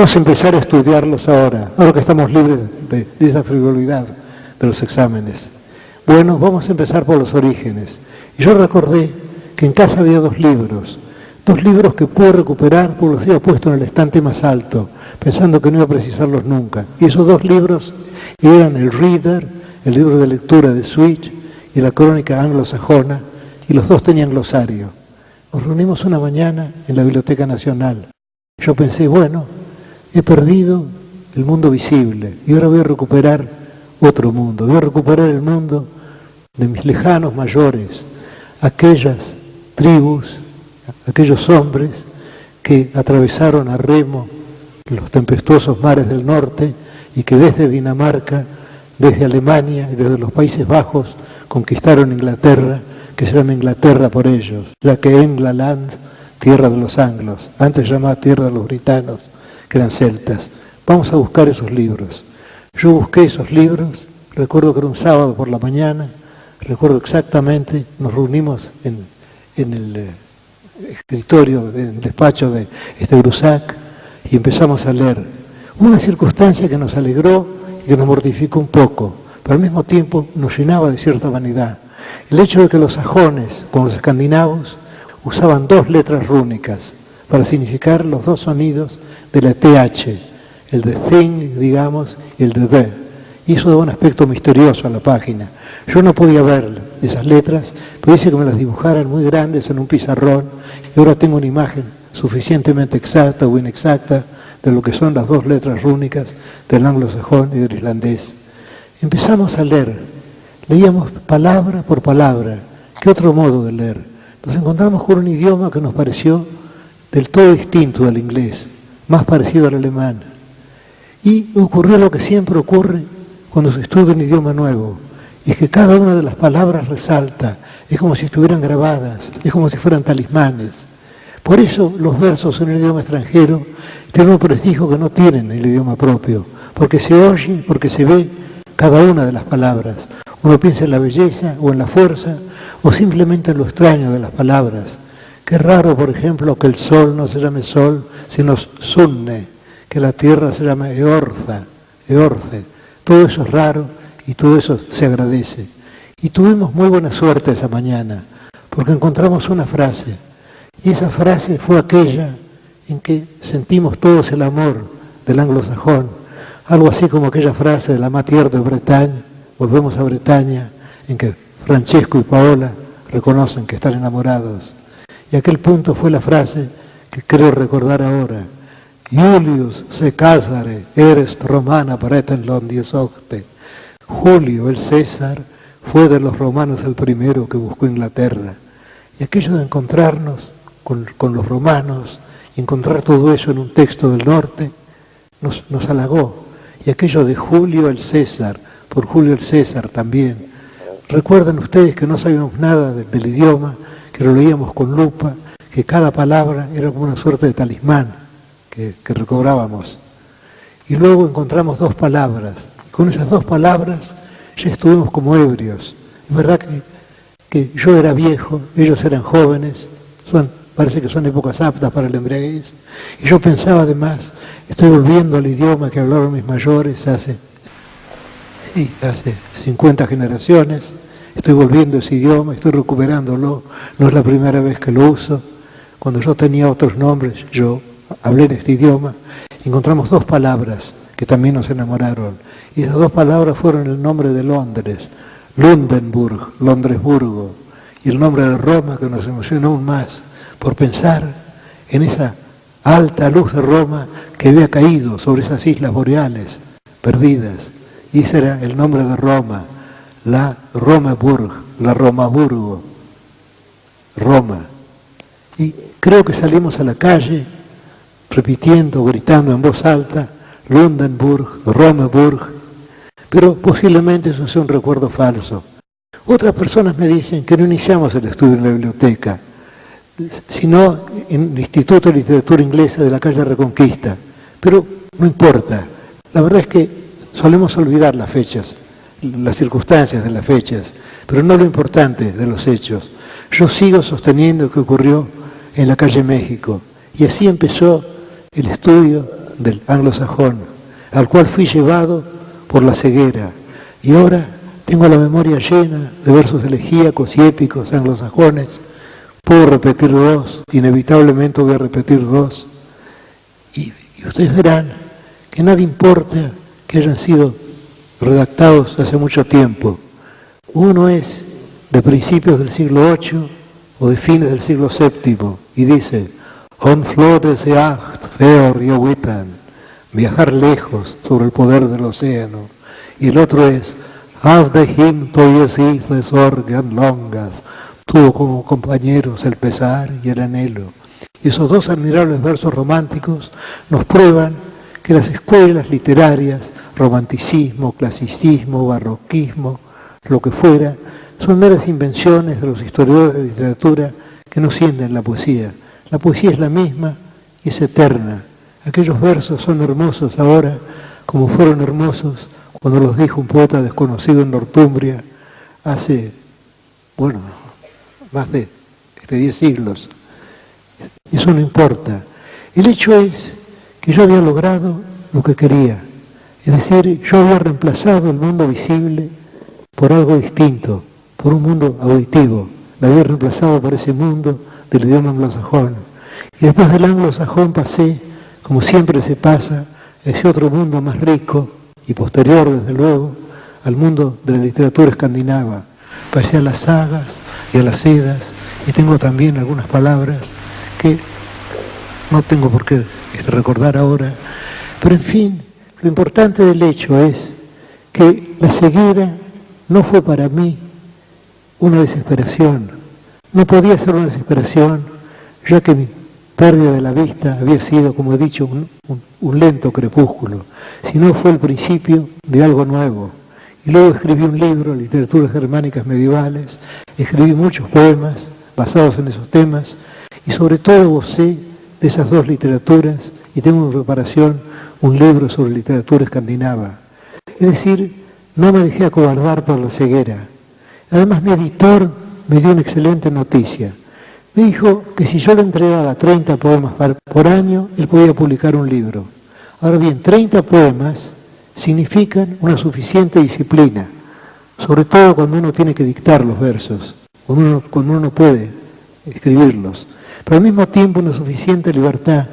Vamos a empezar a estudiarlos ahora que estamos libres de esa frivolidad de los exámenes. Bueno, vamos a empezar por los orígenes. Y yo recordé que en casa había dos libros que pude recuperar porque los había puesto en el estante más alto, pensando que no iba a precisarlos nunca. Y esos dos libros eran el Reader, el libro de lectura de Switch, y la crónica anglosajona, y los dos tenían glosario. Nos reunimos una mañana en la Biblioteca Nacional. Yo pensé, bueno, he perdido el mundo visible y ahora voy a recuperar otro mundo. Voy a recuperar el mundo de mis lejanos mayores, aquellas tribus, aquellos hombres que atravesaron a remo los tempestuosos mares del norte y que desde Dinamarca, desde Alemania y desde los Países Bajos conquistaron Inglaterra, que se llama Inglaterra por ellos, ya que England, tierra de los anglos, antes llamada tierra de los britanos, que eran celtas. Vamos a buscar esos libros. Yo busqué esos libros, recuerdo que era un sábado por la mañana, recuerdo exactamente, nos reunimos en el escritorio, en el despacho de Grusac y empezamos a leer. Una circunstancia que nos alegró y que nos mortificó un poco, pero al mismo tiempo nos llenaba de cierta vanidad. El hecho de que los sajones, como los escandinavos, usaban dos letras rúnicas para significar los dos sonidos de la TH, el de thing, digamos, y el de the. Y eso daba un aspecto misterioso a la página. Yo no podía ver esas letras, pero hice que me las dibujaran muy grandes en un pizarrón, y ahora tengo una imagen suficientemente exacta o inexacta de lo que son las dos letras rúnicas del anglosajón y del islandés. Empezamos a leer, leíamos palabra por palabra. ¿Qué otro modo de leer? Nos encontramos con un idioma que nos pareció del todo distinto del inglés, más parecido al alemán. Y ocurrió lo que siempre ocurre cuando se estudia un idioma nuevo, y es que cada una de las palabras resalta, es como si estuvieran grabadas, es como si fueran talismanes. Por eso los versos en el idioma extranjero tienen un prestigio que no tienen en el idioma propio, porque se oye, porque se ve cada una de las palabras. Uno piensa en la belleza o en la fuerza, o simplemente en lo extraño de las palabras. Qué raro, por ejemplo, que el sol no se llame sol, sino sunne, que la tierra se llama eorza, eorce. Todo eso es raro y todo eso se agradece. Y tuvimos muy buena suerte esa mañana, porque encontramos una frase, y esa frase fue aquella en que sentimos todos el amor del anglosajón, algo así como aquella frase de la Matière de Bretagne, volvemos a Bretaña, en que Francesco y Paola reconocen que están enamorados. Y aquel punto fue la frase que creo recordar ahora. Julius se casare, erest romana paretem londies octe. Julio, el César, fue de los romanos el primero que buscó Inglaterra. Y aquello de encontrarnos con los romanos, y encontrar todo eso en un texto del norte, nos halagó. Y aquello de Julio el César, por Julio el César también. Recuerden ustedes que no sabíamos nada del idioma, que lo leíamos con lupa, que cada palabra era como una suerte de talismán que recobrábamos. Y luego encontramos dos palabras. Con esas dos palabras ya estuvimos como ebrios. Es verdad que yo era viejo, ellos eran jóvenes, parece que son épocas aptas para el embriaguez. Y yo pensaba además, estoy volviendo al idioma que hablaron mis mayores hace 50 generaciones, estoy volviendo a ese idioma, estoy recuperándolo, no es la primera vez que lo uso. Cuando yo tenía otros nombres, yo hablé en este idioma, encontramos dos palabras que también nos enamoraron. Y esas dos palabras fueron el nombre de Londres, Lundenburg, Londresburgo, y el nombre de Roma, que nos emocionó aún más, por pensar en esa alta luz de Roma que había caído sobre esas islas boreales perdidas. Y ese era el nombre de Roma, la Romaburg, la Romaburgo, Roma. Y creo que salimos a la calle repitiendo, gritando en voz alta, Lundenburg, Romaburg, pero posiblemente eso sea un recuerdo falso. Otras personas me dicen que no iniciamos el estudio en la biblioteca, sino en el Instituto de Literatura Inglesa de la calle Reconquista, pero no importa, la verdad es que solemos olvidar las fechas, las circunstancias de las fechas, pero no lo importante de los hechos. Yo sigo sosteniendo que ocurrió en la calle México, y así empezó el estudio del anglosajón, al cual fui llevado por la ceguera, y ahora tengo la memoria llena de versos elegíacos y épicos anglosajones. Puedo repetir dos, inevitablemente voy a repetir dos, y ustedes verán que nada importa que hayan sido redactados hace mucho tiempo. Uno es de principios del siglo VIII o de fines del siglo VII, y dice: On flotes de acht, feor y witan, viajar lejos sobre el poder del océano. Y el otro es: Av de him toyes de sorgan longas, tuvo como compañeros el pesar y el anhelo. Y esos dos admirables versos románticos nos prueban que las escuelas literarias, romanticismo, clasicismo, barroquismo, lo que fuera, son meras invenciones de los historiadores de literatura que no sienten la poesía. La poesía es la misma y es eterna. Aquellos versos son hermosos ahora como fueron hermosos cuando los dijo un poeta desconocido en Northumbria hace, más de 10 siglos. Eso no importa. El hecho es que yo había logrado lo que quería. Es decir, yo había reemplazado el mundo visible por algo distinto, por un mundo auditivo. Lo había reemplazado por ese mundo del idioma anglosajón. Y después del anglosajón pasé, como siempre se pasa, a ese otro mundo más rico y posterior, desde luego, al mundo de la literatura escandinava. Pasé a las sagas y a las edas, y tengo también algunas palabras que no tengo por qué recordar ahora. Pero en fin, lo importante del hecho es que la ceguera no fue para mí una desesperación. No podía ser una desesperación, ya que mi pérdida de la vista había sido, como he dicho, un lento crepúsculo, sino fue el principio de algo nuevo. Y luego escribí un libro, Literaturas Germánicas Medievales, escribí muchos poemas basados en esos temas, y sobre todo gocé de esas dos literaturas, y tengo en preparación un libro sobre literatura escandinava. Es decir, no me dejé acobardar por la ceguera. Además, mi editor me dio una excelente noticia. Me dijo que si yo le entregaba 30 poemas por año, él podía publicar un libro. Ahora bien, 30 poemas significan una suficiente disciplina, sobre todo cuando uno tiene que dictar los versos, cuando uno no puede escribirlos. Pero al mismo tiempo una suficiente libertad,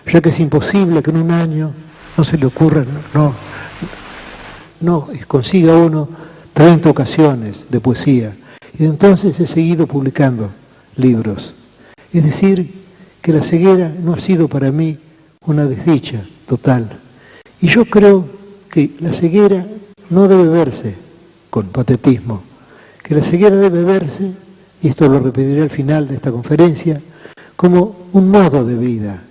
ya que es imposible que en un año no se le ocurra, no consiga uno 30 ocasiones de poesía. Y entonces he seguido publicando libros. Es decir, que la ceguera no ha sido para mí una desdicha total. Y yo creo que la ceguera no debe verse con patetismo, que la ceguera debe verse, y esto lo repetiré al final de esta conferencia, como un modo de vida.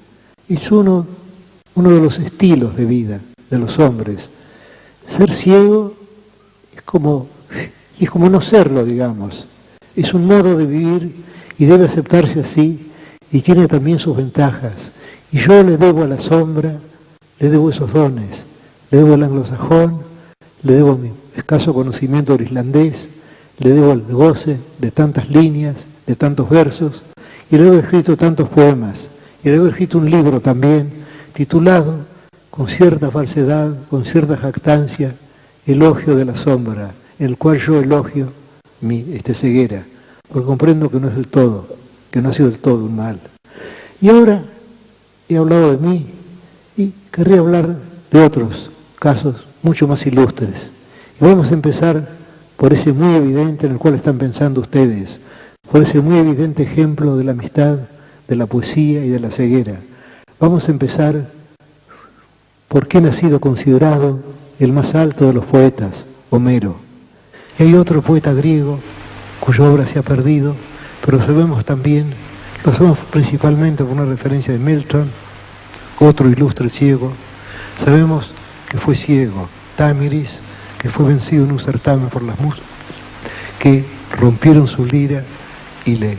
Es uno de los estilos de vida de los hombres. Ser ciego es como no serlo, digamos. Es un modo de vivir y debe aceptarse así, y tiene también sus ventajas. Y yo le debo a la sombra, le debo esos dones, le debo al anglosajón, le debo a mi escaso conocimiento del islandés, le debo al goce de tantas líneas, de tantos versos, y le he escrito tantos poemas, y le he escrito un libro también, titulado, con cierta falsedad, con cierta jactancia, Elogio de la sombra, en el cual yo elogio mi ceguera, porque comprendo que no es del todo, que no ha sido del todo un mal. Y ahora he hablado de mí y querría hablar de otros casos mucho más ilustres. Y vamos a empezar por ese muy evidente en el cual están pensando ustedes, por ese muy evidente ejemplo de la amistad, de la poesía y de la ceguera. Vamos a empezar por quien ha sido considerado el más alto de los poetas, Homero. Y hay otro poeta griego cuya obra se ha perdido, pero sabemos también, lo sabemos principalmente por una referencia de Milton, otro ilustre ciego. Sabemos que fue ciego, Támiris, que fue vencido en un certamen por las musas, que rompieron su lira y le